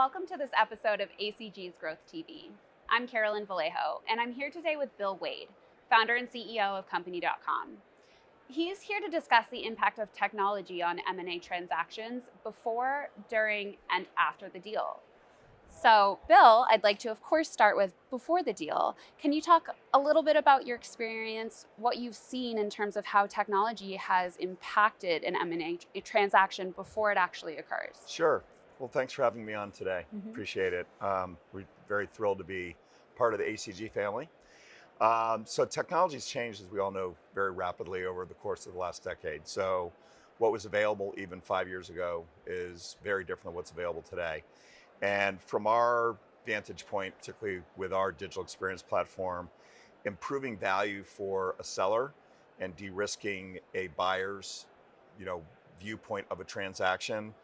Welcome to this episode of ACG's GrowthTV. I'm Carolyn Vallejo, and I'm here today with Bill Wade, founder and CEO of Company.com. He's here to discuss the impact of technology on M&A transactions before, during, and after the deal. So, Bill, I'd like to, of course, start with before the deal. Can you talk a little bit about your experience, what you've seen in terms of how technology has impacted an M&A transaction before it actually occurs? Sure. Well, thanks for having me on today. Appreciate it. We're very thrilled to be part of the ACG family. So technology's changed, as we all know, very rapidly over the course of the last decade. So what was available even 5 years ago is very different than what's available today. And from our vantage point, particularly with our digital experience platform, improving value for a seller and de-risking a buyer's, viewpoint of a transaction,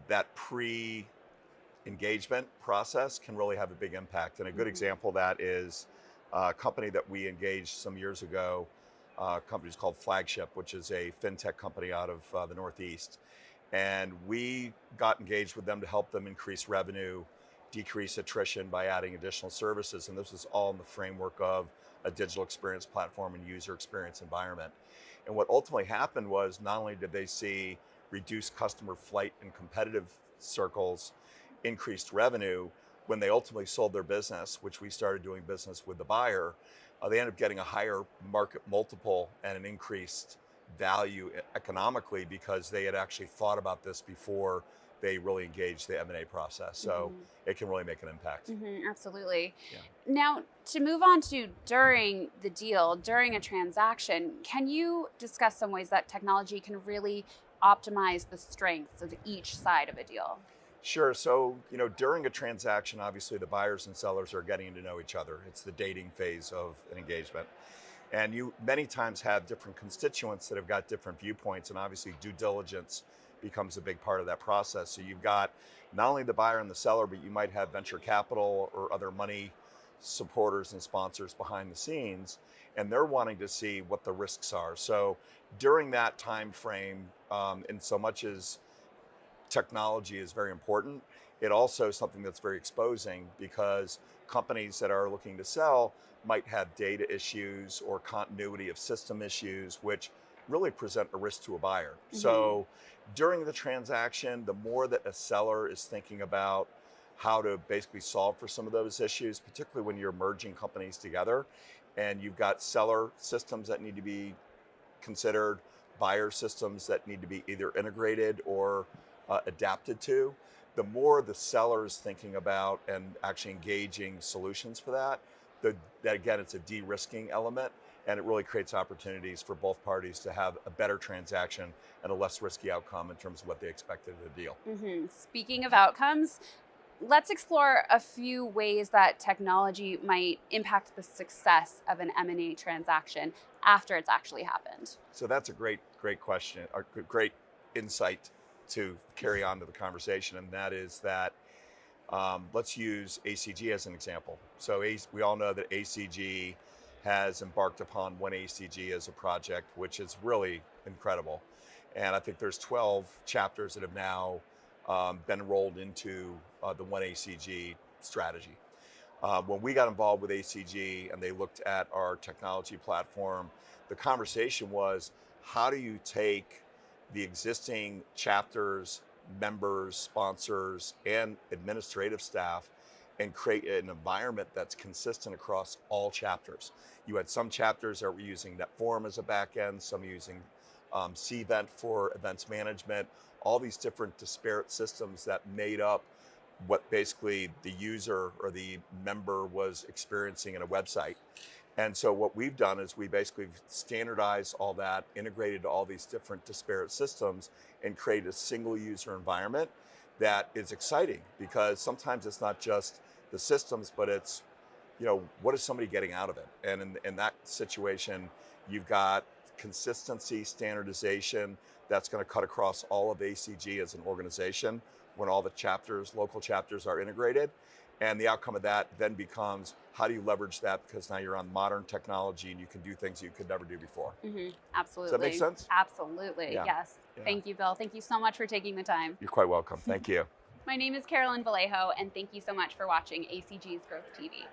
that pre-engagement process can really have a big impact. And a good example of that is a company that we engaged some years ago. A company's called Flagship, which is a fintech company out of the Northeast. And we got engaged with them to help them increase revenue, decrease attrition by adding additional services. And this is all in the framework of a digital experience platform and user experience environment. And what ultimately happened was not only did they see reduced customer flight in competitive circles, increased revenue, when they ultimately sold their business, which we started doing business with the buyer, they ended up getting a higher market multiple and an increased value economically because they had actually thought about this before they really engaged the M&A process. So it can really make an impact. Absolutely. Yeah. Now, to move on to during the deal, during a transaction, can you discuss some ways that technology can really optimize the strengths of each side of a deal? Sure. So, during a transaction, obviously the buyers and sellers are getting to know each other. It's the dating phase of an engagement. And you many times have different constituents that have got different viewpoints, and obviously due diligence becomes a big part of that process. So you've got not only the buyer and the seller, but you might have venture capital or other money supporters and sponsors behind the scenes, and they're wanting to see what the risks are. So during that time frame, in so much as technology is very important, it also is something that's very exposing because companies that are looking to sell might have data issues or continuity of system issues, which really present a risk to a buyer. So during the transaction, the more that a seller is thinking about how to basically solve for some of those issues, particularly when you're merging companies together and you've got seller systems that need to be considered, buyer systems that need to be either integrated or adapted to, the more the seller is thinking about and actually engaging solutions for that again, it's a de-risking element, and it really creates opportunities for both parties to have a better transaction and a less risky outcome in terms of what they expected in the deal. Speaking of outcomes, let's explore a few ways that technology might impact the success of an M&A transaction after it's actually happened. So that's a great question, a great insight to carry on to the conversation, and that is that let's use ACG as an example. So we all know that ACG has embarked upon One ACG as a project, which is really incredible. And I think there's 12 chapters that have now been rolled into the One ACG strategy. When we got involved with ACG and they looked at our technology platform, the conversation was, how do you take the existing chapters, members, sponsors, and administrative staff and create an environment that's consistent across all chapters? You had some chapters that were using NetForum as a back end, some using Cvent for events management, all these different disparate systems that made up what basically the user or the member was experiencing in a website. And so what we've done is we basically standardized all that, integrated all these different disparate systems, and created a single user environment that is exciting because sometimes it's not just the systems, but it's, what is somebody getting out of it? And in that situation, you've got consistency, standardization, that's going to cut across all of ACG as an organization when all the chapters, local chapters are integrated. And the outcome of that then becomes, how do you leverage that? Because now you're on modern technology and you can do things you could never do before. Absolutely. Does that make sense? Absolutely, Yeah. yes. Yeah. Thank you, Bill. Thank you so much for taking the time. You're quite welcome. Thank you. My name is Carolyn Vallejo, and thank you so much for watching ACG's Growth TV.